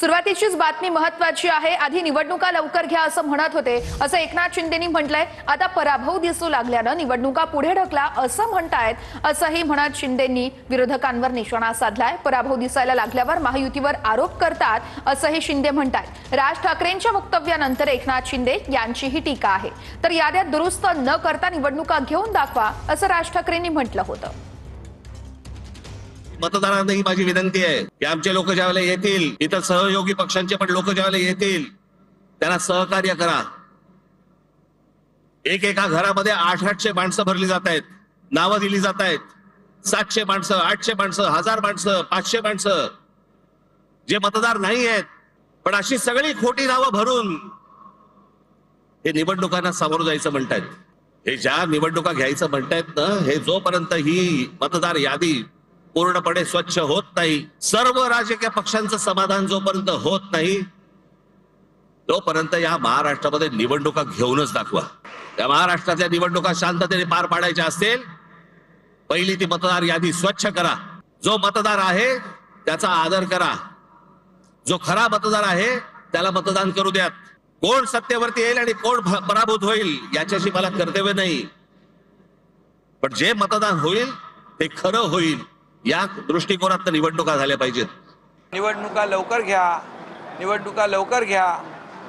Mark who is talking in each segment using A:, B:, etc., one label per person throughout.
A: सुरुवातीचीच बातमी महत्त्वाची आहे। आधी निवडणुका लवकर घ्या असं म्हणत होते, असं एकनाथ शिंदेंनी म्हटलंय। आता पराभव दिसू लागल्यानं निवडणुका पुढे ढकला असं म्हणतायत, असंही म्हणत शिंदेंनी विरोधकांवर निशाणा साधलाय। पराभव दिसायला लागल्यावर महायुतीवर आरोप करतात असंही शिंदे म्हणतायत। राज ठाकरेंच्या वक्तव्यानंतर एकनाथ शिंदे यांची ही टीका आहे। तर याद्या दुरुस्त न करता निवडणुका घेऊन दाखवा असं राज ठाकरेंनी म्हटलं होतं।
B: मतदारांना ही माझी विनंती आहे की आमचे लोक ज्यावेळेला येतील, इतर सहयोगी पक्षांचे पण लोक ज्यावेळेला येतील, त्यांना सहकार्य करा। एका घरामध्ये 800 माणसं भरली जात आहेत, नावं दिली जात आहेत। 700 माणसं, 800 माणसं, 1000 माणसं, 500 माणसं जे मतदार नाही आहेत, पण अशी सगळी खोटी नावं भरून हे निवडणुकांना सामोरं जायचं म्हणतायत। हे ज्या निवडणुका घ्यायचं म्हणतायत ना, हे जोपर्यंत ही मतदार यादी पूर्णपणे स्वच्छ होत नाही, सर्व राजकीय पक्षांचं समाधान जोपर्यंत होत नाही, तोपर्यंत या महाराष्ट्रामध्ये निवडणुका घेऊनच दाखवा। या महाराष्ट्रातल्या निवडणुका शांततेने पार पाडायच्या असतील, पहिली ती मतदार यादी स्वच्छ करा। जो मतदार आहे त्याचा आदर करा, जो खरा मतदार आहे त्याला मतदान करू द्या। कोण सत्तेवरती येईल आणि कोण पराभूत होईल याच्याशी मला कर्तव्य नाही, पण जे मतदान होईल ते खरं होईल, या दृष्टिकोनात निवडणुका झाल्या पाहिजेत।
C: निवडणुका लवकर घ्या, निवडणुका लवकर घ्या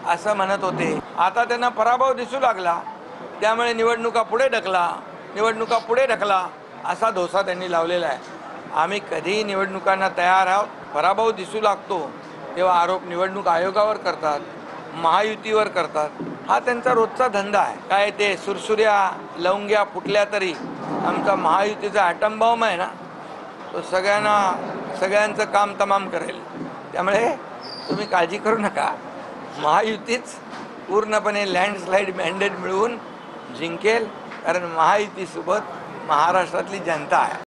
C: असं म्हणत होते। आता त्यांना पराभव दिसू लागला, त्यामुळे निवडणुका पुढे ढकला असा धोसा त्यांनी लावलेला आहे। आम्ही कधीही निवडणुकांना तयार आहोत। पराभव दिसू लागतो तेव्हा आरोप निवडणूक आयोगावर करतात, महायुतीवर करतात। हा त्यांचा रोजचा धंदा आहे। काय ते सुरसुऱ्या लवंग्या फुटल्या तरी आमचा महायुतीचा ॲटम बॉम्ब आहे ना, तो सगळ्यांचं काम तमाम करेल। त्यामुळे तुम्ही काळजी करू नका, महायुतीच पूर्णपणे लँडस्लाईड मॅन्डेट मिळवून जिंकेल, कारण महायुतीसोबत महाराष्ट्रातली जनता आहे।